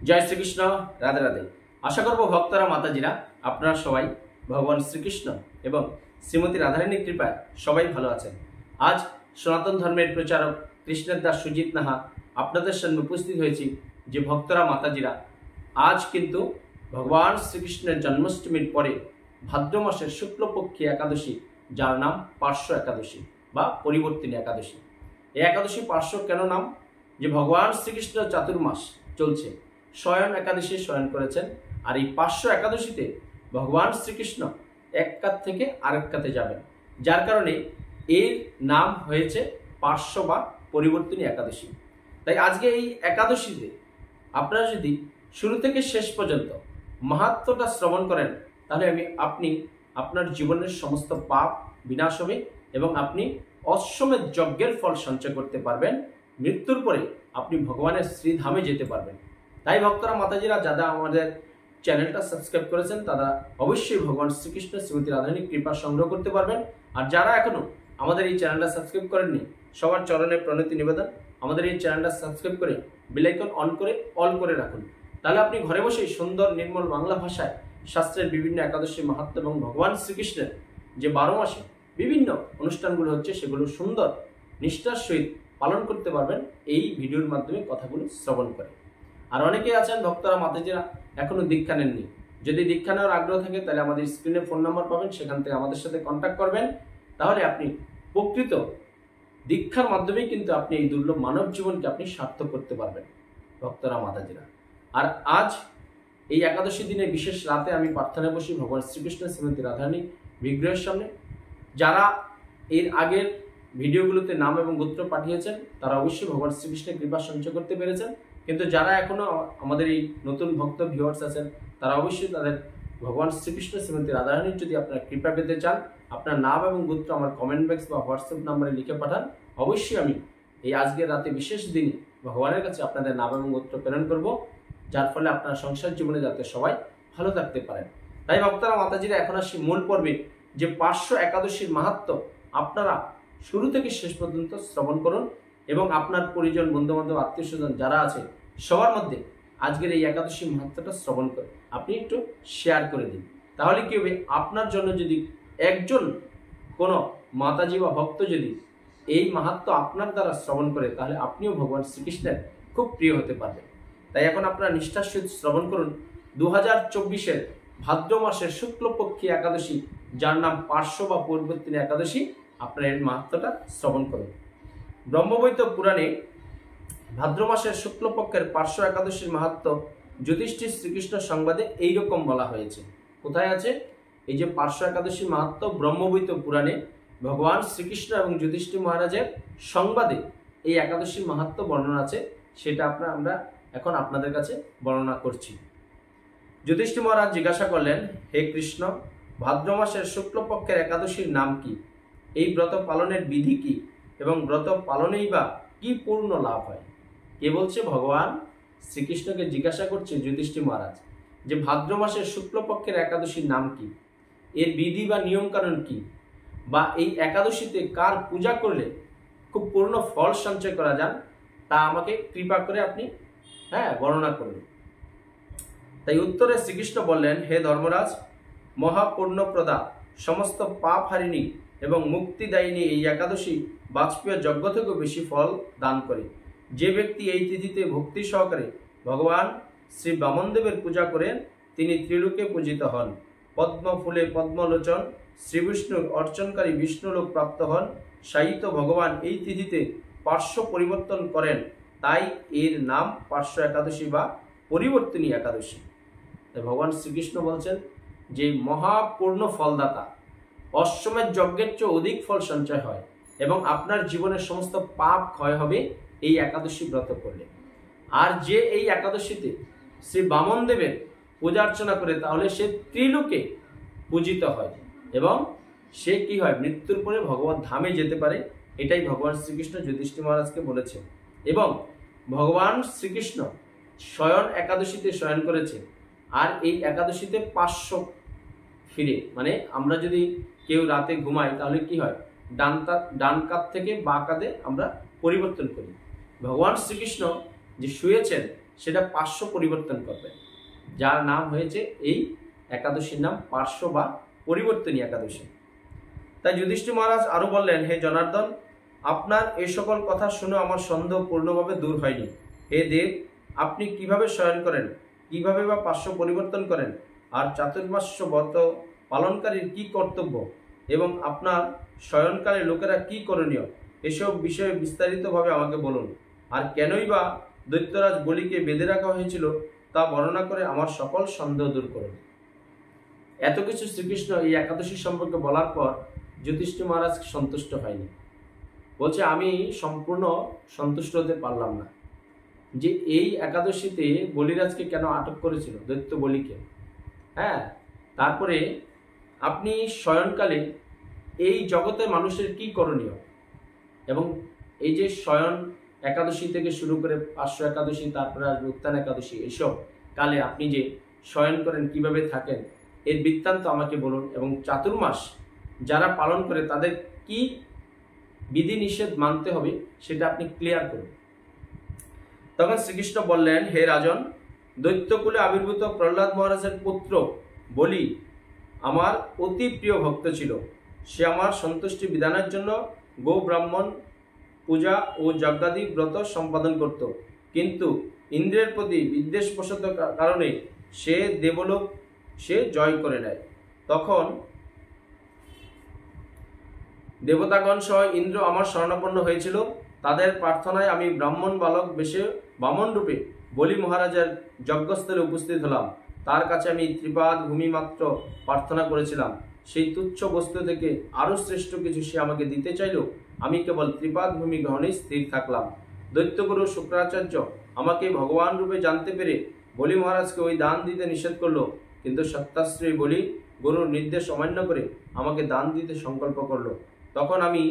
জয় শ্রীকৃষ্ণ, রাধে রাধে। আশা করব ভক্তরা মাতাজিরা আপনারা সবাই ভগবান শ্রীকৃষ্ণ এবং শ্রীমতী রাধারানীর কৃপায় সবাই ভালো আছেন। আজ সনাতন ধর্মের প্রচারক কৃষ্ণের দাস সুজিত নাহা আপনাদের সামনে উপস্থিত হয়েছি। যে ভক্তরা মাতাজিরা, আজ কিন্তু ভগবান শ্রীকৃষ্ণের জন্মাষ্টমীর পরে ভাদ্র মাসের শুক্লপক্ষী একাদশী, যার নাম পার্শ্ব একাদশী বা পরিবর্তিনী একাদশী। এই একাদশী পার্শ্ব কেন নাম? যে ভগবান শ্রীকৃষ্ণ চাতুর্মাস চলছে, শয়ন একাদশী শয়ন করেছেন, আর এই পার্শ্ব একাদশীতে ভগবান শ্রীকৃষ্ণ এক কাত থেকে আরেক কাতে যাবেন, যার কারণে এর নাম হয়েছে পার্শ্ব বা পরিবর্তিনী একাদশী। তাই আজকে এই একাদশীতে আপনারা যদি শুরু থেকে শেষ পর্যন্ত মাহাত্ম্যটা শ্রবণ করেন, তাহলে আপনি আপনার জীবনের সমস্ত পাপ বিনাশ হবে এবং আপনি অশ্বমেধ যজ্ঞের ফল সঞ্চয় করতে পারবেন। মৃত্যুর পরে আপনি ভগবানের শ্রীধামে যেতে পারবেন। তাই ভক্তরা মাতাজিরা যারা আমাদের চ্যানেলটা সাবস্ক্রাইব করেছেন, তারা অবশ্যই ভগবান শ্রীকৃষ্ণ শ্রীমতী রাধারানীর কৃপা সংগ্রহ করতে পারবেন। আর যারা এখনো আমাদের এই চ্যানেলটা সাবস্ক্রাইব করেননি, সবার চরণে প্রণতি নিবেদন, আমাদের এই চ্যানেলটা সাবস্ক্রাইব করে বেল আইকন অন করে অল করে রাখুন। তাহলে আপনি ঘরে বসেই সুন্দর নির্মল বাংলা ভাষায় শাস্ত্রের বিভিন্ন একাদশী মাহাত্ম্য এবং ভগবান শ্রীকৃষ্ণের যে 12 মাসে বিভিন্ন অনুষ্ঠানগুলো হচ্ছে, সেগুলো সুন্দর নিষ্ঠার সহিত পালন করতে পারবেন এই ভিডিওর মাধ্যমে কথাগুলো শ্রবণ করে। আর অনেকেই আছেন ভক্তরা মাতাজিরা এখনো দীক্ষা নেননি। যদি দীক্ষা নেওয়ার আগ্রহ থাকে, তাহলে আমাদের স্ক্রিনে ফোন নাম্বার পাবেন, সেখান থেকে আমাদের সাথে কন্ট্যাক্ট করবেন। তাহলে আপনি প্রকৃত দীক্ষার মাধ্যমেই কিন্তু আপনি এই দুর্লভ মানব জীবনকে আপনি সার্থক করতে পারবেন ভক্তরা মাতাজিরা। আর আজ এই একাদশী দিনে বিশেষ রাতে আমি প্রার্থনায় বসি ভগবান শ্রীকৃষ্ণ শ্রীমতী রাধারানী বিগ্রহের সামনে। যারা এর আগের ভিডিওগুলোতে নাম এবং গোত্র পাঠিয়েছেন, তারা অবশ্যই ভগবান শ্রীকৃষ্ণের কৃপা সঞ্চয় করতে পেরেছেন। কিন্তু যারা এখনো আমাদের এই নতুন ভক্ত ভিউয়ার্স আছেন, তারা অবশ্যই তাদের ভগবান শ্রীকৃষ্ণ শ্রীমতী রাধারানীর যদি আপনারা কৃপা পেতে চান, আপনার নাম এবং গোত্র আমার কমেন্ট বক্স বা হোয়াটসঅ্যাপ নাম্বারে লিখে পাঠান। অবশ্যই আমি এই আজকের রাতে বিশেষ দিনে ভগবানের কাছে আপনাদের নাম এবং গোত্র প্রেরণ করব, যার ফলে আপনার সংসার জীবনে যাতে সবাই ভালো থাকতে পারেন। তাই ভক্তরা মাতাজিরা, এখন আসি মূল পর্বে। যে পার্শ্ব একাদশীর মাহাত্ম্য আপনারা শুরু থেকে শেষ পর্যন্ত শ্রবণ করুন এবং আপনার পরিজন, বন্ধু বান্ধব, আত্মীয় স্বজন যারা আছে সবার মধ্যে আজকের এই একাদশী মাহাত্ম্যটা শ্রবণ করে আপনি একটু শেয়ার করে দিন। তাহলে কি হবে, আপনার জন্য যদি একজন কোনো মাতাজি বা ভক্ত যদি এই মাহাত্ম্য আপনার দ্বারা শ্রবণ করে, তাহলে আপনিও ভগবান শ্রীকৃষ্ণের খুব প্রিয় হতে পারবেন। তাই এখন আপনারা নিষ্ঠার সহিত শ্রবণ করুন 2024-এর ভাদ্র মাসের শুক্লপক্ষী একাদশী, যার নাম পার্শ্ব বা পরিবর্তিনী একাদশী। আপনারা এর মাহাত্ম্যটা শ্রবণ করুন। ব্রহ্মবৈত পুরাণে ভাদ্র মাসের শুক্লপক্ষের পার্শ্ব একাদশীর মাহাত্ম্য যুধিষ্ঠির শ্রীকৃষ্ণ সংবাদে এইরকম বলা হয়েছে। কোথায় আছে এই যে পার্শ্ব একাদশী মাহাত্ম্য? ব্রহ্মবৈত পুরাণে ভগবান শ্রীকৃষ্ণ এবং যুধিষ্ঠির মহারাজের সংবাদে এই একাদশীর মাহাত্ম্য বর্ণনা আছে। সেটা আমরা এখন আপনাদের কাছে বর্ণনা করছি। যুধিষ্ঠির মহারাজ জিজ্ঞাসা করলেন, হে কৃষ্ণ, ভাদ্র মাসের শুক্লপক্ষের একাদশীর নাম কি? এই ব্রত পালনের বিধি কি এবং ব্রত পালনেই বা কি পূর্ণ লাভ হয়? কে বলছে? ভগবান শ্রীকৃষ্ণকে জিজ্ঞাসা করছে যুধিষ্ঠির মহারাজ যে ভাদ্র মাসের শুক্লপক্ষের একাদশীর নাম কি, এর বিধি বা নিয়ম কানুন কি, বা এই একাদশীতে কার পূজা করলে খুব পূর্ণ ফল সঞ্চয় করা যান, তা আমাকে কৃপা করে আপনি বর্ণনা করুন। তাই উত্তরে শ্রীকৃষ্ণ বললেন, হে ধর্মরাজ, মহাপূর্ণপ্রদা, সমস্ত পাপ হারিণী এবং মুক্তিদায়িনী এই একাদশী বাজপেয় যজ্ঞ থেকেও বেশি ফল দান করে। যে ব্যক্তি এই তিথিতে ভক্তি সহকারে ভগবান শ্রী বামনদেবের পূজা করেন, তিনি ত্রিলোকে পূজিত হন। পদ্ম ফুলে পদ্মলোচন শ্রীবিষ্ণুর অর্চনকারী বিষ্ণুলোক প্রাপ্ত হন। সাহিত্য ভগবান এই তিথিতে পার্শ্ব পরিবর্তন করেন, তাই এর নাম পার্শ্ব একাদশী বা পরিবর্তিনী একাদশী। ভগবান শ্রীকৃষ্ণ বলছেন যে মহাপূর্ণ ফলদাতা, অশ্বমেধ যজ্ঞের চেয়ে অধিক ফল সঞ্চয় হয় এবং আপনার জীবনের সমস্ত পাপ ক্ষয় হবে এই একাদশী ব্রত করলে। আর যে এই একাদশীতে শ্রী বামনদেবের পূজা অর্চনা করে, তাহলে সে ত্রিলোকে পূজিত হয় এবং সে কি হয়, মৃত্যুর পরে ভগবত ধামে যেতে পারে। এটাই ভগবান শ্রীকৃষ্ণ যুধিষ্ঠির মহারাজকে বলেছে। এবং ভগবান শ্রীকৃষ্ণ শয়ন একাদশীতে শয়ন করেছে, আর এই একাদশীতে 500 ফিরে, মানে আমরা যদি কেউ রাতে ঘুমাই, তাহলে কি হয়, ডান কাত থেকে বা কাঁধে আমরা পরিবর্তন করি। ভগবান শ্রীকৃষ্ণ যে শুয়েছেন সেটা পার্শ্ব পরিবর্তন করবেন, যার নাম হয়েছে এই একাদশীর নাম পার্শ্ব বা পরিবর্তনী একাদশী। তাই যুধিষ্ঠির মহারাজ আরো বললেন, হে জনার্দন, আপনার এই সকল কথা শুনে আমার সন্দেহ পূর্ণভাবে দূর হয়নি। হে দেব, আপনি কিভাবে শয়ন করেন, কিভাবে বা পার্শ্ব পরিবর্তন করেন, আর চাতুর্মাস্য ব্রত পালনকারীর কি কর্তব্য এবং আপনার শয়নকালে লোকেরা কি করণীয়, এসব বিষয়ে বিস্তারিতভাবে আমাকে বলুন। আর কেনই বা দৈত্যরাজ বলিকে বেঁধে রাখা হয়েছিল তা বর্ণনা করে আমার সকল সন্দেহ দূর করুন। এত কিছু শ্রীকৃষ্ণ এই একাদশী সম্পর্কে বলার পর যুধিষ্ঠির মহারাজ সন্তুষ্ট হয়নি। বলছে, আমি সম্পূর্ণ সন্তুষ্ট হতে পারলাম না যে এই একাদশীতে বলিরাজকে কেন আটক করেছিল, দৈত্য বলিকে। হ্যাঁ, তারপরে আপনি শয়নকালে এই জগতের মানুষের কি করণীয় এবং এই যে শয়ন একাদশী থেকে শুরু করে পার্শ্ব একাদশী, তারপরে আসবে উত্থান একাদশী, এইসব কালে আপনি যে শয়ন করেন, কিভাবে থাকেন, এর বৃত্তান্ত আমাকে বলুন। এবং চাতুর্মাস যারা পালন করে তাদের কি বিধি নিষেধ মানতে হবে সেটা আপনি ক্লিয়ার করুন। তখন শ্রীকৃষ্ণ বললেন, হে রাজন, দৈত্যকুলে আবির্ভূত প্রহ্লাদ মহারাজের পুত্র বলি আমার অতি প্রিয় ভক্ত ছিল। সে আমার সন্তুষ্টি বিধানের জন্য গো ব্রাহ্মণ পূজা ও যজ্ঞাদি ব্রত সম্পাদন করত, কিন্তু ইন্দ্রের প্রতি বিদ্বেষবশত কারণে সে দেবলোক সে জয় করে নেয়। তখন দেবতাগণ সহ ইন্দ্র আমার শরণাপন্ন হয়েছিল। তাদের প্রার্থনায় আমি ব্রাহ্মণ বালক বেশে বামন রূপে বলি মহারাজের যজ্ঞস্থলে উপস্থিত হলাম। তার কাছে আমি ত্রিপাদ ভূমি মাত্র প্রার্থনা করেছিলাম। সেই তুচ্ছ বস্তু থেকে আরো শ্রেষ্ঠ কিছু সে আমাকে দিতে চাইল। আমি কেবল ত্রিপাদ ভূমি গ্রহণে স্থির থাকলাম। দৈত্যগুরু শুক্রাচার্য আমাকে ভগবান রূপে জানতে পেরে বলি মহারাজকে ওই দান দিতে নিষেধ করলো, কিন্তু সত্যাশ্রয়ী বলি গুরুর নির্দেশ অমান্য করে আমাকে দান দিতে সংকল্প করলো। তখন আমি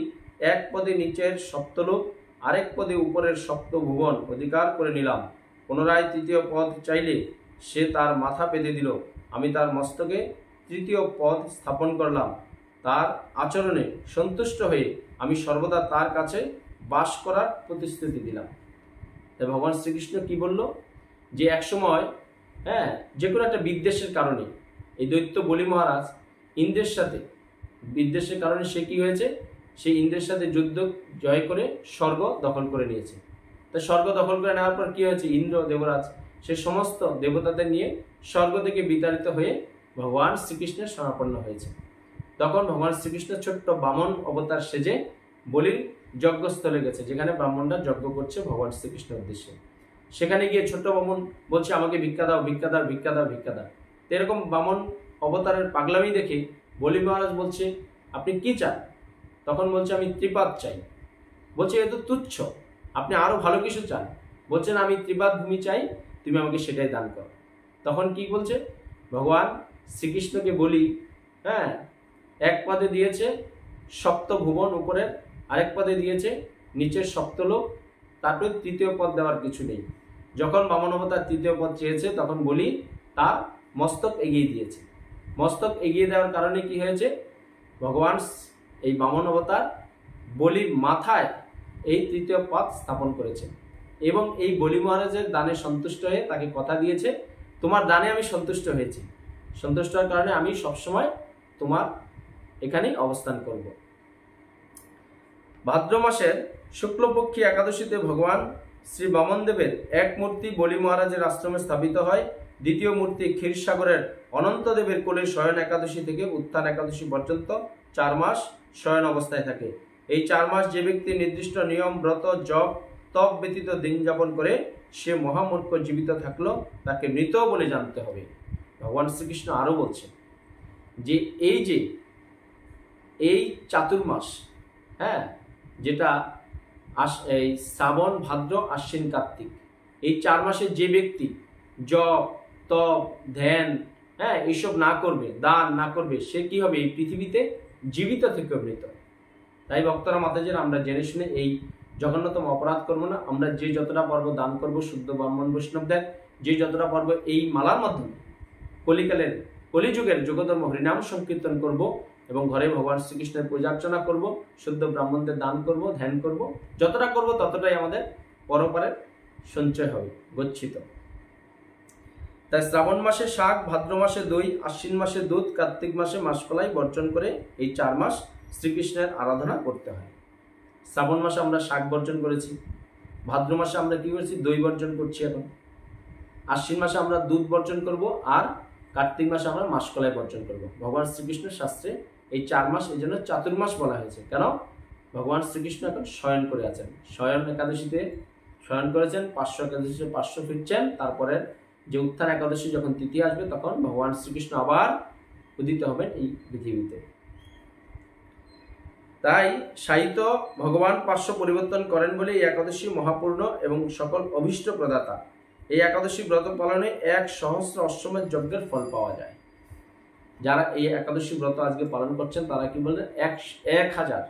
এক পদে নিচের সপ্তলোক, আরেক পদে উপরের সপ্ত ভুবন অধিকার করে নিলাম। পুনরায় তৃতীয় পদ চাইলে সে তার মাথা পেতে দিল। আমি তার মস্তকে তৃতীয় পদ স্থাপন করলাম। তার আচরণে সন্তুষ্ট হয়ে আমি সর্বদা তার কাছে বাস করার প্রতিশ্রুতি দিলাম। তাই ভগবান শ্রীকৃষ্ণ কি বলল, যে একসময় যে কোনো একটা বিদ্বেষের কারণে এই দৈত্য বলি মহারাজ ইন্দ্রের সাথে বিদ্বেষের কারণে সে কি হয়েছে, সে ইন্দ্রের সাথে যুদ্ধ জয় করে স্বর্গ দখল করে নিয়েছে। তা স্বর্গ দখল করে নেওয়ার পর কি হয়েছে, ইন্দ্র দেবরাজ সে সমস্ত দেবতাদের নিয়ে স্বর্গ থেকে বিতাড়িত হয়ে ভগবান শ্রীকৃষ্ণের শরণাপন্ন হয়েছে। তখন ভগবান শ্রীকৃষ্ণ ছোট্ট বামন অবতার সেজে বলির যজ্ঞস্থলে গেছে, যেখানে ব্রাহ্মণরা যজ্ঞ করছে ভগবান শ্রীকৃষ্ণের উদ্দেশ্যে। সেখানে গিয়ে ছোট্ট বামন বলছে, আমাকে ভিক্ষা দাও, ভিক্ষা দাও, ভিক্ষা দাও, ভিক্ষা দাও। এরকম বামন অবতারের পাগলামি দেখে বলি মহারাজ বলছে, আপনি কি চান? তখন বলছে, আমি ত্রিপাদ চাই। বলছে, এ তো তুচ্ছ, আপনি আরো ভালো কিছু চান। বলছেন, আমি ত্রিপাদ ভূমি চাই, তুমি আমাকে সেটাই দান করো। তখন কি বলছে, ভগবান শ্রীকৃষ্ণকে বলি এক পদে দিয়েছে সপ্ত ভুবন উপরের, আরেক পদে দিয়েছে নিচের সপ্তলোক, তারপরে তৃতীয় পদ দেওয়ার কিছু নেই। যখন বামন অবতার তৃতীয় পদ চেয়েছে তখন বলি তার মস্তক এগিয়ে দিয়েছে। মস্তক এগিয়ে দেওয়ার কারণে কি হয়েছে, ভগবান এই বামন অবতার বলির মাথায় এই তৃতীয় পদ স্থাপন করেছে এবং এই বলি মহারাজের দানে সন্তুষ্ট হয়ে তাকে কথা দিয়েছে, তোমার দানে আমি সন্তুষ্ট হয়েছি, সন্তুষ্ট হওয়ার কারণে আমি সবসময় তোমার এখানেই অবস্থান করব। ভাদ্র মাসের শুক্লপক্ষী একাদশীতে ভগবান শ্রী বামন দেবের এক মূর্তি বলি মহারাজের আশ্রমে স্থাপিত হয়। দ্বিতীয় মূর্তি ক্ষীরসাগরের অনন্ত দেবের কোলে শয়ন একাদশী থেকে উত্থান একাদশী পর্যন্ত 4 মাস শয়ন অবস্থায় থাকে। এই 4 মাস যে ব্যক্তি নির্দিষ্ট নিয়ম ব্রত জপ তপ ব্যতীত দিন যাপন করে সে মহামূর্খ জীবিত থাকলো তাকে মৃত বলে জানতে হবে। ভগবান শ্রীকৃষ্ণ আরো বলছেন যে এই চাতুর্মাস যেটা এই শ্রাবণ ভাদ্র আশ্বিন কার্তিক, এই 4 মাসে যে ব্যক্তি জপ তপ ধ্যান এইসব না করবে, দান না করবে, সে কি হবে, এই পৃথিবীতে জীবিত থেকে মৃত। তাই ভক্তরা মাতাজিরা আমরা জেনে শুনে এই জঘন্যতম অপরাধ করবো না। আমরা যে যতটা পারব দান করব, শুদ্ধ ব্রাহ্মণ বৈষ্ণবদের যে যতটা পারব এই মালার মাধ্যমে কলিযুগের যোগধর্ম হরিনাম সংকীর্তন করব এবং ঘরে ভগবান শ্রীকৃষ্ণের পূজা অর্চনা করব, শুদ্ধ ব্রাহ্মণদের দান করব, ধ্যান করব। যতটা করব ততটাই আমাদের পরপারের সঞ্চয় হবে, গচ্ছিত। তাই শ্রাবণ মাসে শাক, ভাদ্র মাসে দই, আশ্বিন মাসে দুধ, কার্তিক মাসে মাসকলাই বর্জন করে এই 4 মাস শ্রীকৃষ্ণের আরাধনা করতে হয়। শ্রাবণ মাসে আমরা শাক বর্জন করেছি, ভাদ্র মাসে আমরা কি করেছি, দই বর্জন করছি, এখন আশ্বিন মাসে আমরা দুধ বর্জন করব, আর কার্তিক মাসে আমরা মাসকলাই বর্জন করব। ভগবান শ্রীকৃষ্ণের শাস্ত্রে এই 4 মাস এই জন্য চাতুর্মাস বলা হয়েছে। কেন? ভগবান শ্রীকৃষ্ণ এখন শয়ন করে আছেন, শয়ন একাদশীতে শয়ন করেছেন, 500 একাদশীতে 500 ফিরছেন, তারপরে যে উত্থান একাদশী যখন তিথি আসবে তখন ভগবান শ্রীকৃষ্ণ আবার উদিত হবেন এই পৃথিবীতে। তাই সাহিত্য ভগবান 500 পরিবর্তন করেন বলে এই একাদশী মহাপূর্ণ এবং সকল অভীষ্ট প্রদাতা। এই একাদশী ব্রত পালনে 1,000,000 অশ্বমেধ যজ্ঞের ফল পাওয়া যায়। যারা এই একাদশী ব্রত আজকে পালন করছেন তারা কি বললেন, 1,000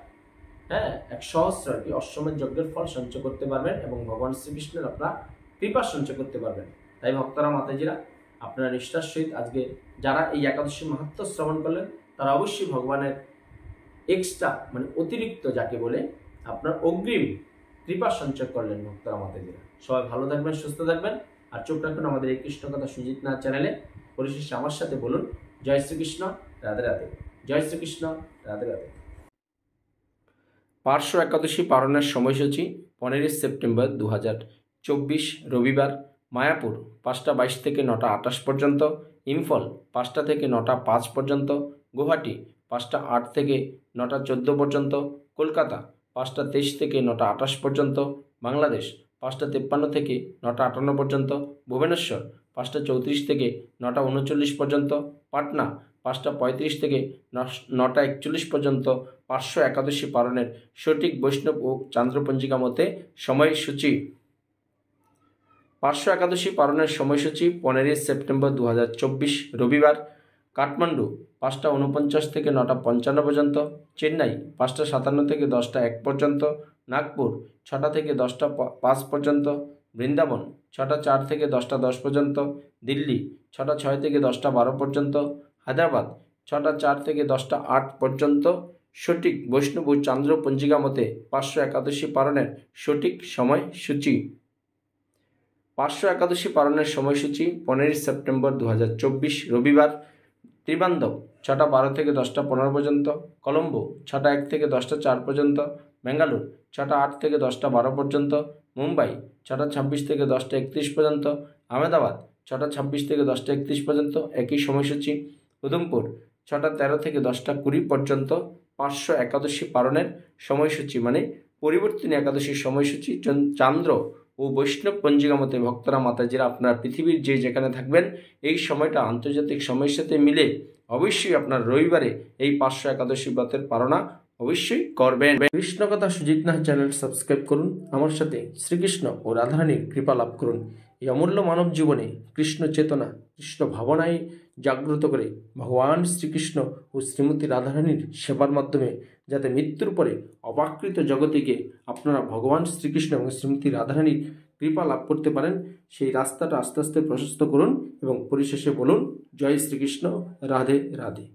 1,000 আর কি অশ্বমেধ যজ্ঞের ফল সঞ্চয় করতে পারবেন এবং ভগবান শ্রীকৃষ্ণের আপনারা কৃপা সঞ্চয় করতে পারবেন। তাই ভক্তরা, মাতাজিরা, আপনারা নিষ্ঠার সহিত আজকে যারা এই একাদশী মাহাত্ম্য শ্রবণ করলেন তারা অবশ্যই ভগবানের এক্সট্রা মানে অতিরিক্ত যাকে বলে আপনার অগ্রিম কৃপা সঞ্চয় করলেন। ভক্তরা, মাতাজিরা, সবাই ভালো থাকবেন, সুস্থ থাকবেন, আর চোখ রাখুন আমাদের এই কৃষ্ণ কথা সুজিত নাথ চ্যানেলে। পরিশেষে আমার সাথে বলুন, জয় শ্রীকৃষ্ণ, রাধে রাধে। জয় শ্রীকৃষ্ণ, রাধে রাধে। পার্শ্ব একাদশী পালনের সময়সূচি 15 সেপ্টেম্বর 2024 রবিবার, মায়াপুর 5টা 22 থেকে 9টা 28 পর্যন্ত, ইম্ফল 5টা থেকে 9টা 5 পর্যন্ত, গুয়াহাটি 5টা 8 থেকে 9টা 14 পর্যন্ত, কলকাতা 5টা 23 থেকে 9টা 28 পর্যন্ত, বাংলাদেশ 5টা 53 থেকে 9টা 58 পর্যন্ত, ভুবনেশ্বর 5টা 34 থেকে 9টা 39 পর্যন্ত, পাটনা 5টা 35 থেকে 9টা 41 পর্যন্ত। পার্শ্ব একাদশী পালনের সঠিক বৈষ্ণব ও চান্দ্রপঞ্জিকা মতে সময়সূচি। পার্শ্ব একাদশী পালনের সময়সূচি 15 সেপ্টেম্বর 2024 রবিবার, কাঠমান্ডু 5টা 49 থেকে 9টা 55 পর্যন্ত, চেন্নাই 5টা 57 থেকে 10টা 1 পর্যন্ত, নাগপুর 6টা থেকে 10টা 5 পর্যন্ত, বৃন্দাবন 6টা 4 থেকে 10টা 10 পর্যন্ত, দিল্লি 6টা 6 থেকে 10টা 12 পর্যন্ত, হায়দ্রাবাদ 6টা 4 থেকে 10টা 8 পর্যন্ত। সঠিক বৈষ্ণব ও চান্দ্র পঞ্জিকা মতে পার্শ্ব একাদশী পালনের সঠিক সময়সূচি। পার্শ্ব একাদশী পালনের সময়সূচি 15 সেপ্টেম্বর 2024 রবিবার, ত্রিবান্ধব 6টা 12 থেকে 10টা 15 পর্যন্ত, কলম্বো 6টা 1 থেকে 10টা 4 পর্যন্ত, বেঙ্গালুর 6টা 8 থেকে 10টা 12 পর্যন্ত, মুম্বাই 6টা 26 থেকে 10টা 31 পর্যন্ত, আহমেদাবাদ 6টা 26 থেকে 10টা 31 পর্যন্ত একই সময়সূচি, উধমপুর 6টা 13 থেকে 10টা 20 পর্যন্ত। পার্শ্ব একাদশী পালনের সময়সূচি মানে পরিবর্তনী একাদশীর সময়সূচি চান্দ্র ও বৈষ্ণব পঞ্জিকা মতে ভক্তরা, মাতাজিরা, আপনারা পৃথিবীর যে যেখানে থাকবেন এই সময়টা আন্তর্জাতিক সময়ের সাথে মিলে অবশ্যই আপনার রবিবারে এই পার্শ্ব একাদশী ব্রতের পালনা অবশ্যই করবেন। কৃষ্ণ কথা সুজিত নাথ চ্যানেল সাবস্ক্রাইব করুন, আমার সাথে শ্রীকৃষ্ণ ও রাধারানীর কৃপা লাভ করুন। এই অমূল্য মানব জীবনে কৃষ্ণ চেতনা, কৃষ্ণ ভাবনায় জাগ্রত করে ভগবান শ্রীকৃষ্ণ ও শ্রীমতী রাধারানীর সেবার মাধ্যমে যাতে মৃত্যুর পরে অপাকৃত জগতিকে আপনারা ভগবান শ্রীকৃষ্ণ এবং শ্রীমতী রাধারানীর কৃপা লাভ করতে পারেন, সেই রাস্তাটা আস্তে আস্তে প্রশস্ত করুন এবং পরিশেষে বলুন, জয় শ্রীকৃষ্ণ, রাধে রাধে।